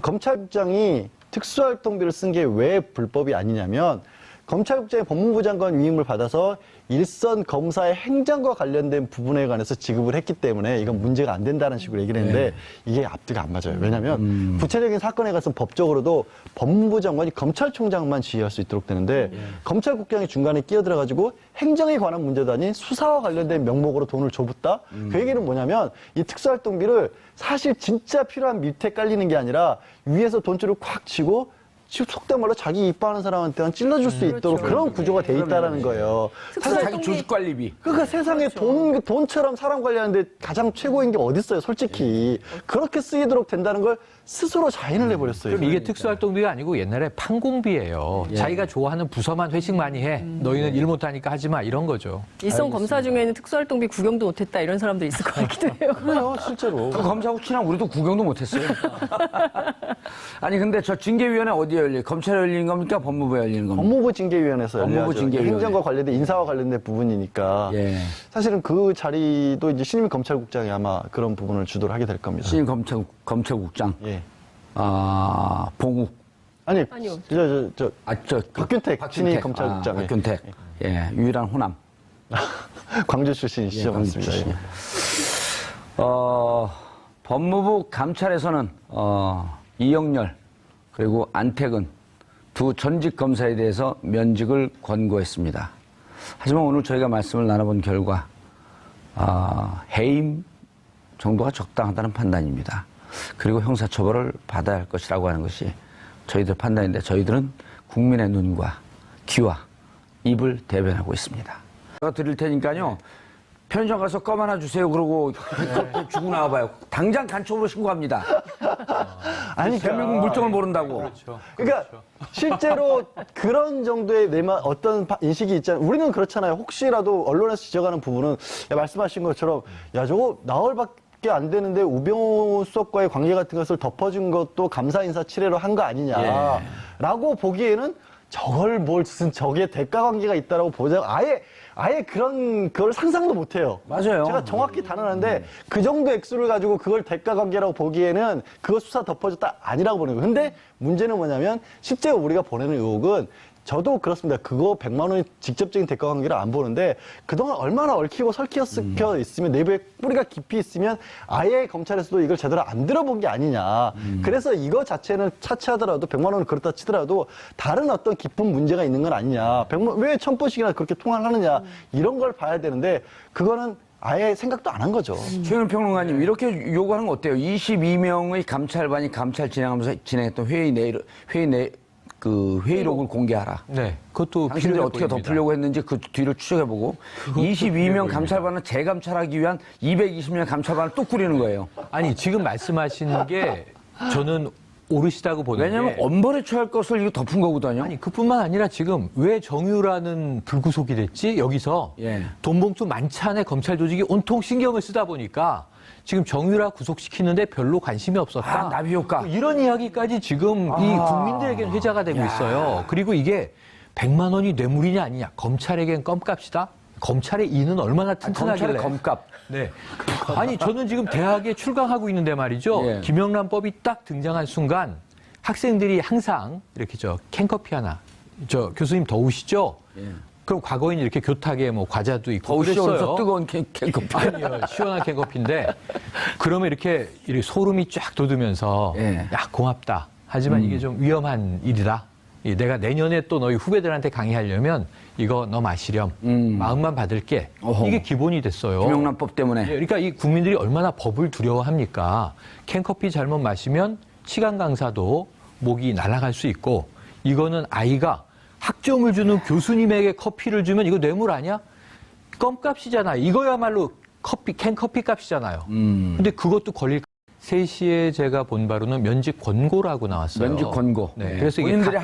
검찰국장이 특수활동비를 쓴 게 왜 불법이 아니냐면 검찰국장이 법무부 장관 위임을 받아서 일선 검사의 행정과 관련된 부분에 관해서 지급을 했기 때문에 이건 문제가 안 된다는 식으로 얘기를 했는데 이게 앞뒤가 안 맞아요. 왜냐하면 구체적인 사건에 가서는 법적으로도 법무부 장관이 검찰총장만 지휘할 수 있도록 되는데 검찰국장이 중간에 끼어들어가지고 행정에 관한 문제도 아닌 수사와 관련된 명목으로 돈을 줘붓다. 그 얘기는 뭐냐면 이 특수활동비를 사실 진짜 필요한 밑에 깔리는 게 아니라 위에서 돈줄을 꽉 치고 속된 말로 자기 이뻐하는 사람한테는 찔러줄 수 있도록 그런 구조가 돼 있다라는 거예요. 사실 자기 조직관리비. 그러니까 세상에 돈처럼 사람 관리하는데 가장 최고인 게 어딨어요, 솔직히. 그렇게 쓰이도록 된다는 걸 스스로 자인을 해버렸어요. 그럼 이게 특수활동비가 아니고 옛날에 판공비예요. 자기가 좋아하는 부서만 회식 많이 해. 너희는 일 못하니까 하지 마. 이런 거죠. 일선 검사 중에는 특수활동비 구경도 못했다 이런 사람도 있을 것 같기도 해요. 그래요, 실제로. 그 검사하고 친한 우리도 구경도 못했어요. 아니 근데 저 징계위원회 어디에 열려요? 검찰에 열리는 겁니까? 법무부에 열리는 겁니까? 법무부 징계위원회에서 법무부 열려야죠. 징계위원회. 행정과 관련된 인사와 관련된 부분이니까 예. 사실은 그 자리도 이제 신임 검찰국장이 아마 그런 부분을 주도를 하게 될 겁니다. 신임 검찰국장. 예. 아, 봉욱. 아니요. 저 박균택 신임 검찰국장. 박균택. 예, 유일한 호남. 광주 출신이시죠, 광주 맞습니다. 출신. 예. 법무부 감찰에서는 이영렬 그리고 안택은 두 전직 검사에 대해서 면직을 권고했습니다. 하지만 오늘 저희가 말씀을 나눠본 결과 해임 정도가 적당하다는 판단입니다. 그리고 형사처벌을 받아야 할 것이라고 하는 것이 저희들 판단인데 저희들은 국민의 눈과 귀와 입을 대변하고 있습니다. 제가 드릴 테니까요. 편의점 가서 껌 하나 주세요. 그러고 주고 나와봐요. 당장 간첩으로 신고합니다. 아니, 대한민국 물정을 모른다고. 그렇죠. 그러니까 실제로 그런 정도의 어떤 인식이 있잖아요. 우리는 그렇잖아요. 혹시라도 언론에서 지적하는 부분은 야, 말씀하신 것처럼 야 저거 나흘밖에 안 되는데 우병우 수석과의 관계 같은 것을 덮어준 것도 감사 인사 치레로 한 거 아니냐라고 보기에는 저걸 무슨 저게 대가 관계가 있다라고 보자 아예 그걸 상상도 못 해요. 맞아요. 제가 정확히 단언하는데 그 정도 액수를 가지고 그걸 대가 관계라고 보기에는 그거 수사 덮어줬다 아니라고 보는 거예요. 근데 문제는 뭐냐면 실제로 우리가 보내는 의혹은 저도 그렇습니다. 그거 100만 원이 직접적인 대가 관계를 안 보는데 그동안 얼마나 얽히고 설켜 있으면 내부에 뿌리가 깊이 있으면 아예 검찰에서도 이걸 제대로 안 들어본 게 아니냐. 그래서 이거 자체는 차치하더라도 100만 원을 그렇다 치더라도 다른 어떤 깊은 문제가 있는 건 아니냐. 왜 1000번씩이나 그렇게 통화를 하느냐. 이런 걸 봐야 되는데 그거는 아예 생각도 안 한 거죠. 최영일 평론가님 이렇게 요구하는 거 어때요? 22명의 감찰반이 감찰 진행하면서 진행했던 회의록을 공개하라. 네, 그것도 당신들이 필요해 어떻게 보입니다. 덮으려고 했는지 그 뒤를 추적해보고 22명 감찰반을 재감찰하기 위한 220명 감찰반을 또 꾸리는 거예요. 아니 지금 말씀하시는 게 저는 옳으시다고 보는 왜냐하면 게 엄벌에 처할 것을 이거 덮은 거거든요. 아니 그뿐만 아니라 지금 왜 정유라는 불구속이 됐지? 여기서 예. 돈봉투 만찬에 검찰 조직이 온통 신경을 쓰다 보니까 지금 정유라 구속시키는데 별로 관심이 없었다. 나비 효과. 뭐 이런 이야기까지 지금 이 국민들에게는 회자가 되고 있어요. 그리고 이게 100만 원이 뇌물이냐 아니냐. 검찰에겐 껌값이다. 검찰의 이는 얼마나 튼튼하길래. 검찰의 검값. 네. 아니 저는 지금 대학에 출강하고 있는데 말이죠. 예. 김영란법이 딱 등장한 순간 학생들이 항상 이렇게 캔커피 하나. 교수님 더우시죠? 예. 그럼 과거에는 이렇게 교탁에 뭐 과자도 있고 더우시죠? 그랬어요. 그래서 뜨거운 캔커피. 아니요, 시원한 캔커피인데 그러면 이렇게 소름이 쫙 돋으면서 예. 야 고맙다. 하지만 이게 좀 위험한 일이다. 내가 내년에 또 너희 후배들한테 강의하려면 이거 너 마시렴. 마음만 받을게. 어허. 이게 기본이 됐어요. 김영란법 때문에. 예, 그러니까 이 국민들이 얼마나 법을 두려워합니까? 캔커피 잘못 마시면 시간 강사도 목이 날아갈 수 있고 이거는 아이가 학점을 주는 교수님에게 커피를 주면 이거 뇌물 아니야? 껌값이잖아요. 이거야말로 캔커피 값이잖아요. 근데 그것도 걸릴 3시에 제가 본 바로는 면직 권고라고 나왔어요. 면직 권고. 네. 그래서 이게 본인들이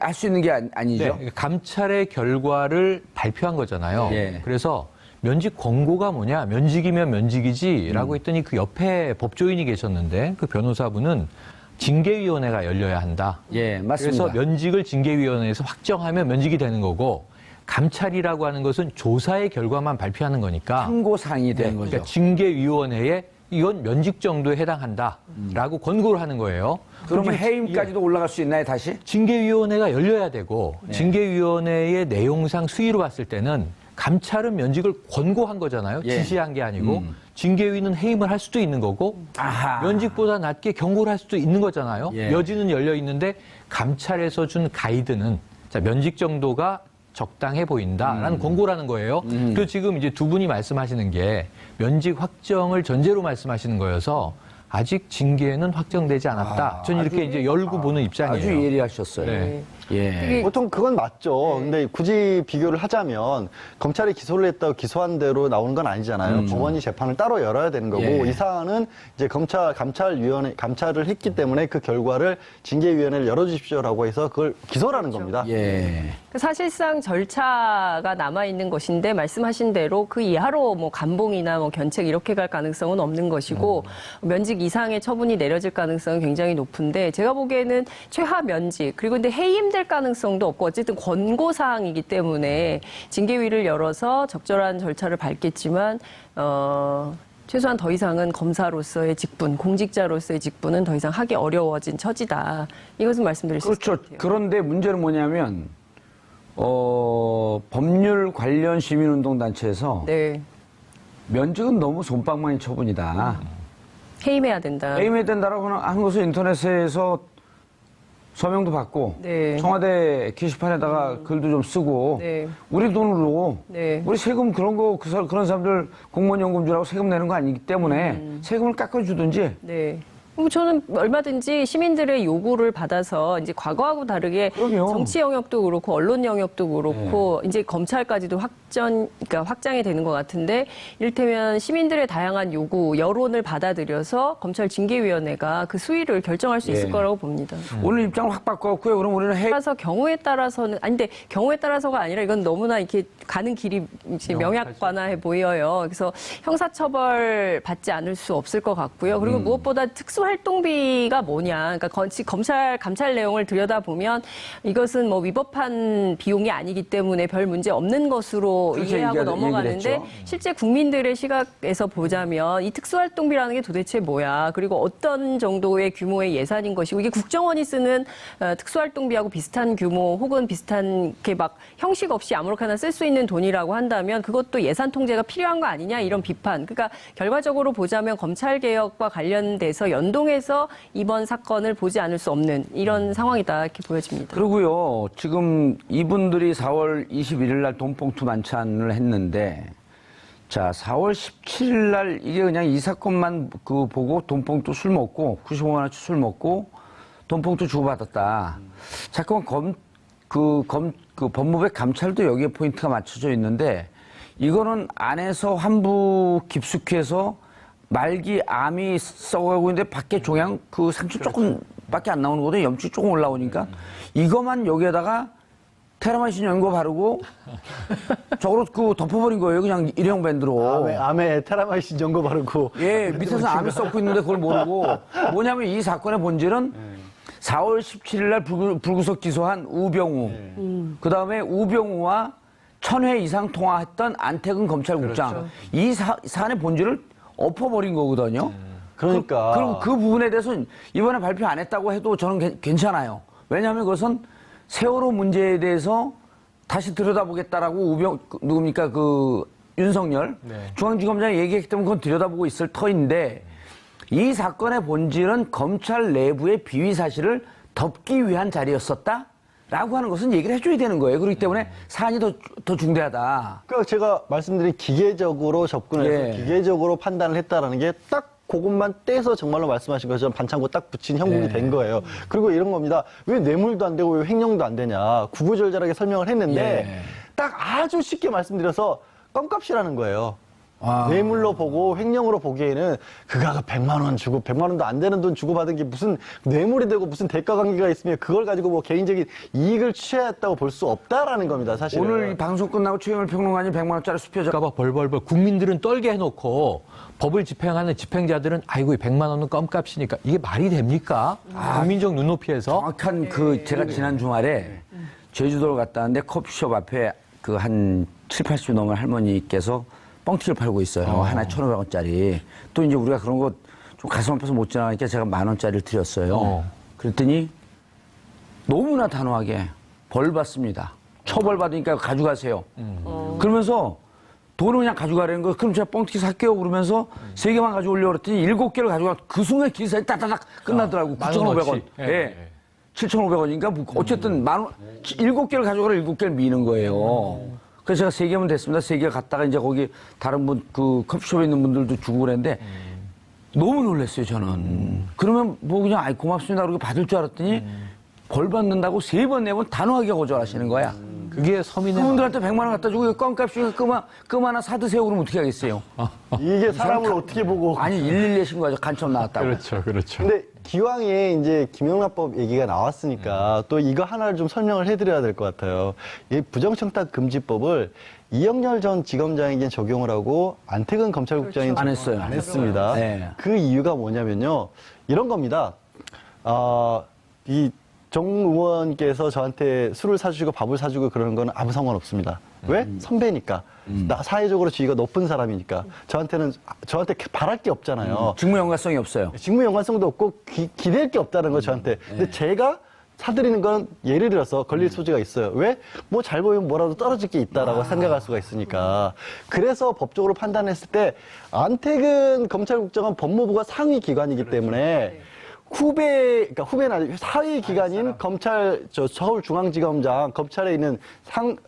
할 수 있는 게 아니죠. 네, 감찰의 결과를 발표한 거잖아요. 예. 그래서 면직 권고가 뭐냐? 면직이면 면직이지라고 했더니 그 옆에 법조인이 계셨는데 그 변호사분은 징계위원회가 열려야 한다. 예, 맞습니다. 그래서 면직을 징계위원회에서 확정하면 면직이 되는 거고 감찰이라고 하는 것은 조사의 결과만 발표하는 거니까 참고사항이 되는 거죠. 그러니까 징계위원회에 이건 면직 정도에 해당한다라고 권고를 하는 거예요. 그러면 해임까지도 올라갈 수 있나요, 다시? 징계위원회가 열려야 되고 징계위원회의 내용상 수위로 봤을 때는 감찰은 면직을 권고한 거잖아요. 예. 지시한 게 아니고 징계위는 해임을 할 수도 있는 거고 아하. 면직보다 낮게 경고를 할 수도 있는 거잖아요. 예. 여지는 열려 있는데 감찰에서 준 가이드는 면직 정도가 적당해 보인다라는 권고라는 거예요. 그래서 지금 이제 두 분이 말씀하시는 게 면직 확정을 전제로 말씀하시는 거여서 아직 징계는 확정되지 않았다. 저는 이렇게 이제 열고 보는 입장이에요. 아주 예리하셨어요. 네. 예. 보통 그건 맞죠. 근데 굳이 비교를 하자면 검찰이 기소를 했다고 기소한 대로 나오는 건 아니잖아요. 법원이 재판을 따로 열어야 되는 거고 예. 이 사안은 이제 감찰위원회 감찰을 했기 때문에 그 결과를 징계위원회를 열어주십시오라고 해서 그걸 기소라는 겁니다. 예. 사실상 절차가 남아 있는 것인데 말씀하신 대로 그 이하로 뭐 감봉이나 뭐 견책 이렇게 갈 가능성은 없는 것이고 면직 이상의 처분이 내려질 가능성은 굉장히 높은데 제가 보기에는 최하 면직 그리고 근데 해임될 가능성도 없고 어쨌든 권고 사항이기 때문에 징계위를 열어서 적절한 절차를 밟겠지만 최소한 더 이상은 검사로서의 직분, 공직자로서의 직분은 더 이상 하기 어려워진 처지다. 이것은 말씀드릴 수 있을 것 그렇죠. 같아요. 그런데 문제는 뭐냐면 법률 관련 시민운동단체에서 네. 면직은 너무 솜방망이 처분이다. 해임해야 된다. 해임해야 된다라고 하는 것을 인터넷에서 서명도 받고 네. 청와대 게시판에다가 글도 좀 쓰고 네. 우리 돈으로 네. 우리 세금 그런 사람들 공무원 연금 주라고 세금 내는 거 아니기 때문에 세금을 깎아주든지 네. 저는 얼마든지 시민들의 요구를 받아서 이제 과거하고 다르게 그럼요. 정치 영역도 그렇고 언론 영역도 그렇고 이제 검찰까지도 그러니까 확장이 되는 것 같은데 이를테면 시민들의 다양한 요구, 여론을 받아들여서 검찰 징계위원회가 그 수위를 결정할 수 있을 거라고 봅니다. 오늘 입장을 확 바꿔갖고요. 그럼 우리는 따라서 경우에 따라서는 근데 경우에 따라서가 아니라 이건 너무나 이렇게 가는 길이 이제 명약관화해 보여요. 그래서 형사처벌 받지 않을 수 없을 것 같고요. 그리고 무엇보다 특수활동비가 뭐냐, 그러니까 감찰 내용을 들여다보면 이것은 뭐 위법한 비용이 아니기 때문에 별 문제 없는 것으로 그렇게 이해하고 얘기를 넘어가는데 했죠. 실제 국민들의 시각에서 보자면 이 특수활동비라는 게 도대체 뭐야, 그리고 어떤 정도의 규모의 예산인 것이고 이게 국정원이 쓰는 특수활동비하고 비슷한 규모 혹은 비슷한 이렇게 막 형식 없이 아무렇게나 쓸 수 있는 돈이라고 한다면 그것도 예산 통제가 필요한 거 아니냐 이런 비판. 그러니까 결과적으로 보자면 검찰 개혁과 관련돼서 연동해서 이번 사건을 보지 않을 수 없는 이런 상황이다 이렇게 보여집니다. 그리고요, 지금 이분들이 4월 21일 날 돈봉투 만찬을 했는데, 자, 4월 17일 날 이게 그냥 이 사건만 그 보고 돈봉투 술 먹고, 95만 원치 술 먹고, 돈봉투 주고받았다. 잠깐만 법무부의 감찰도 여기에 포인트가 맞춰져 있는데, 이거는 안에서 환부 깊숙해서 말기 암이 썩어가고 있는데 밖에 종양 그 상처 조금밖에 안 나오는 거거든요. 염증 조금 올라오니까 이것만 여기에다가 테라마신 연고 바르고 저거로 그 덮어버린 거예요. 그냥 일회용 밴드로. 암에 테라마이신 연고 바르고. 예, 밑에서 암이 썩고 있는데 그걸 모르고. 뭐냐면 이 사건의 본질은 4월 17일 날 불구속 기소한 우병우. 그 다음에 우병우와 1000회 이상 통화했던 안태근 검찰국장. 이 사안의 본질을 엎어버린 거거든요. 그러니까. 그리고 그 부분에 대해서는 이번에 발표 안 했다고 해도 저는 괜찮아요. 왜냐하면 그것은 세월호 문제에 대해서 다시 들여다보겠다라고 누굽니까? 윤석열 중앙지검장이 얘기했기 때문에 그건 들여다보고 있을 터인데 이 사건의 본질은 검찰 내부의 비위 사실을 덮기 위한 자리였었다? 라고 하는 것은 얘기를 해줘야 되는 거예요. 그렇기 때문에 사안이 더 중대하다. 그러니까 제가 말씀드린 기계적으로 접근해서 기계적으로 판단을 했다라는 게 딱 그것만 떼서 정말로 말씀하신 것처럼 반창고 딱 붙인 형국이 된 거예요. 그리고 이런 겁니다. 왜 뇌물도 안 되고 왜 횡령도 안 되냐. 구구절절하게 설명을 했는데 딱 아주 쉽게 말씀드려서 껌값이라는 거예요. 뇌물로 보고 횡령으로 보기에는 그가 100만 원 주고 100만 원도 안 되는 돈 주고받은 게 무슨 뇌물이 되고 무슨 대가 관계가 있으면 그걸 가지고 뭐 개인적인 이익을 취했다고 볼 수 없다라는 겁니다. 사실 오늘 이 방송 끝나고 최영일 평론가님 100만 원짜리 수표자 까봐 벌벌벌 국민들은 떨게 해놓고 법을 집행하는 집행자들은 아이고 100만 원은 껌값이니까 이게 말이 됩니까? 국민적 눈높이에서 정확한 제가 지난 주말에 제주도를 갔다 왔는데 커피숍 앞에 그 한 7, 80 넘은 할머니께서 뻥튀기를 팔고 있어요. 하나에 1,500원짜리. 또 이제 우리가 그런 거 좀 가슴 아파서 못 지나가니까 제가 10,000원짜리를 드렸어요. 그랬더니 너무나 단호하게 벌 받습니다. 처벌 받으니까 가져가세요. 그러면서 돈을 그냥 가져가라는 거예요. 그럼 제가 뻥튀기 살게요. 그러면서 3개만 가져오려고 그랬더니 7개를 가져가 그 순간 기사에 따다닥 끝나더라고. 9,500원. 예. 7,500원인가? 어쨌든 7개를 가져가라 7개를 미는 거예요. 그래서 제가 3개면 됐습니다. 3개 갔다가 이제 거기 다른 분, 그 커피숍에 있는 분들도 주고 그랬는데 너무 놀랐어요, 저는. 그러면 뭐 그냥 아이 고맙습니다. 그러고 받을 줄 알았더니 벌 받는다고 3번, 4번 단호하게 거절하시는 거야. 그게 서민의 그분들한테 100만 원 갖다 주고 껌값이니까 껌 하나 사드세요. 그러면 어떻게 하겠어요? 이게 사람을 어떻게 보고 아니, 112 신고하죠. 간첩 나왔다고. 그렇죠. 근데 기왕에 이제 김영란법 얘기가 나왔으니까 또 이거 하나를 좀 설명을 해드려야 될 것 같아요. 이 부정청탁 금지법을 이영렬 전 지검장에게 적용을 하고 안태근 검찰국장이 안 했어요. 안 했습니다. 네. 그 이유가 뭐냐면요. 이런 겁니다. 이 정 의원께서 저한테 술을 사주시고 밥을 사주고 그러는 거는 아무 상관없습니다. 왜? 선배니까. 나 사회적으로 지위가 높은 사람이니까. 저한테 바랄 게 없잖아요. 직무 연관성이 없어요. 직무 연관성도 없고 기댈 게 없다는 거 저한테. 근데 제가 사드리는 건 예를 들어서 걸릴 소지가 있어요. 왜? 뭐 잘 보이면 뭐라도 떨어질 게 있다라고 생각할 수가 있으니까. 그래서 법적으로 판단했을 때 안태근 검찰국장은 법무부가 상위 기관이기 때문에 그러니까 후배나 사위 기관인 검찰, 서울중앙지검장, 검찰에 있는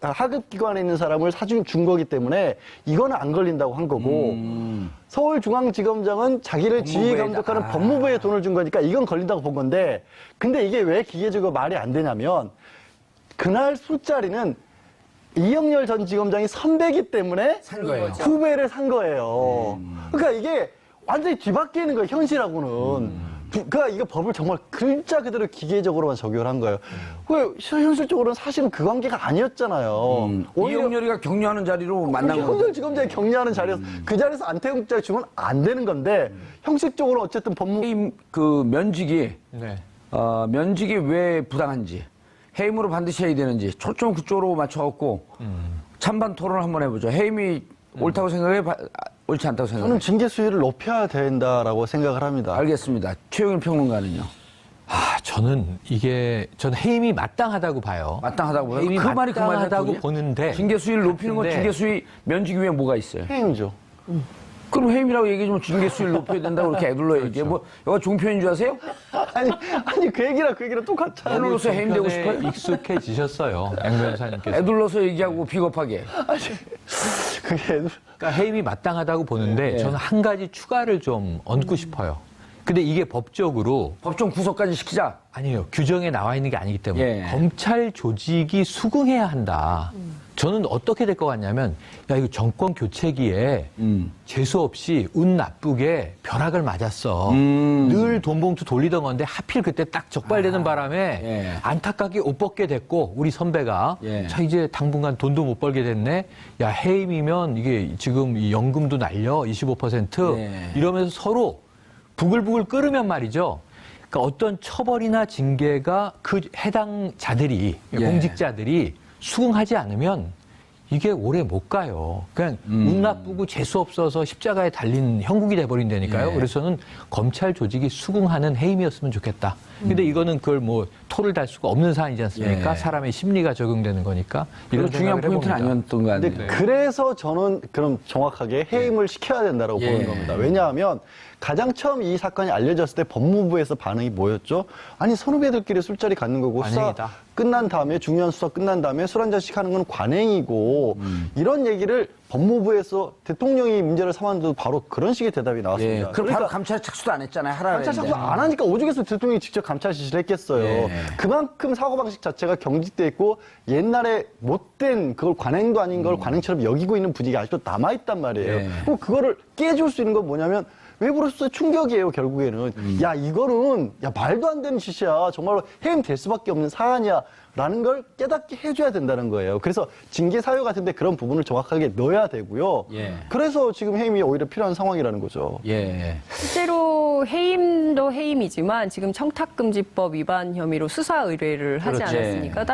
하급 기관에 있는 사람을 준 거기 때문에 이거는 안 걸린다고 한 거고, 서울중앙지검장은 자기를 지휘 감독하는 법무부에 돈을 준 거니까 이건 걸린다고 본 건데, 근데 이게 왜 기계적으로 말이 안 되냐면, 그날 술자리는 이영렬 전 지검장이 선배기 때문에 산 거예요. 후배를 산 거예요. 그러니까 이게 완전히 뒤바뀌는 거예요, 현실하고는. 그러니까 이거 법을 정말 글자 그대로 기계적으로만 적용을 한 거예요. 왜 현실적으로는 사실은 그 관계가 아니었잖아요. 이영렬이가 격려하는 자리로 만난 거죠. 형사지검장이 격려하는 자리에서 그 자리에서 안태웅장이 주면 안 되는 건데 형식적으로 어쨌든 법무 그 면직이 네. 면직이 왜 부당한지 해임으로 반드시 해야 되는지 초점 그쪽으로 맞춰갖고 찬반 토론을 한번 해보죠. 해임이 옳다고 생각해? 옳지 않다고 생각해? 저는 징계 수위를 높여야 된다라고 생각을 합니다. 알겠습니다. 최영일 평론가는요? 저는 해임이 마땅하다고 봐요. 마땅하다고 봐요? 해임이 그 말이 그 말이야, 마땅하다고 그게? 보는데 징계 수위를 높이는 건 같은데 징계 수위 면직 위에 뭐가 있어요? 해임이죠. 그럼 해임이라고 얘기해주면 징계 수위를 높여야 된다고 그렇게 애둘러 얘기해. 뭐, 이거 종편인 줄 아세요? 아니 그 얘기랑 똑같아요. 애둘러서 해임되고 정편에 싶어요? 익숙해지셨어요. 양 변호사님께서. 애둘러서 얘기하고 비겁하게. 그게 그러니까 해임이 마땅하다고 보는데 저는 한 가지 추가를 좀 얹고 싶어요. 근데 이게 법적으로 법정 구속까지 시키자. 아니에요. 규정에 나와 있는 게 아니기 때문에 예. 검찰 조직이 수긍해야 한다. 저는 어떻게 될 것 같냐면 야 이거 정권 교체기에 재수 없이 운 나쁘게 벼락을 맞았어. 늘 돈 봉투 돌리던 건데 하필 그때 딱 적발되는 바람에 예. 안타깝게 옷 벗게 됐고 우리 선배가 예. 자 이제 당분간 돈도 못 벌게 됐네. 야 해임이면 이게 지금 이 연금도 날려 25% 예. 이러면서 서로 부글부글 끓으면 말이죠. 그러니까 어떤 처벌이나 징계가 그 해당 자들이 예. 공직자들이 수긍하지 않으면 이게 오래 못 가요. 그냥 운 나쁘고 재수 없어서 십자가에 달린 형국이 돼버린다니까요. 예. 그래서 저는 검찰 조직이 수긍하는 해임이었으면 좋겠다. 근데 이거는 그걸 뭐 토를 달 수가 없는 사안이지 않습니까? 예. 사람의 심리가 적용되는 거니까. 이런 이런 중요한 생각을 포인트는 해봅니다. 아니었던 거 근데 같네요. 그래서 저는 그럼 정확하게 해임을 시켜야 된다고 예. 보는 겁니다. 왜냐하면 가장 처음 이 사건이 알려졌을 때 법무부에서 반응이 뭐였죠? 아니 선후배들끼리 술자리 갖는 거고 관행이다. 수사 끝난 다음에 중요한 수사 끝난 다음에 술 한 잔씩 하는 건 관행이고 이런 얘기를 법무부에서 대통령이 문제를 삼았는데도 바로 그런 식의 대답이 예. 나왔습니다. 그럼 바로 감찰 착수도 안 했잖아요. 하라 감찰 그랬는데. 착수 안 하니까 오죽해서 대통령이 직접 감찰 지시를 했겠어요. 예. 그만큼 사고방식 자체가 경직돼 있고 옛날에 못된 그걸 관행도 아닌 걸 관행처럼 여기고 있는 분위기가 아직도 남아있단 말이에요. 예. 그럼 그거를 깨줄 수 있는 건 뭐냐면 외부로서의 충격이에요, 결국에는. 야, 이거는, 야, 말도 안 되는 짓이야. 정말로 해임될 수밖에 없는 사안이야. 라는 걸 깨닫게 해줘야 된다는 거예요. 그래서 징계 사유 같은데 그런 부분을 정확하게 넣어야 되고요. 예. 그래서 지금 해임이 오히려 필요한 상황이라는 거죠. 예. 실제로 해임도 해임이지만 지금 청탁금지법 위반 혐의로 수사 의뢰를 하지 그렇지. 않았습니까?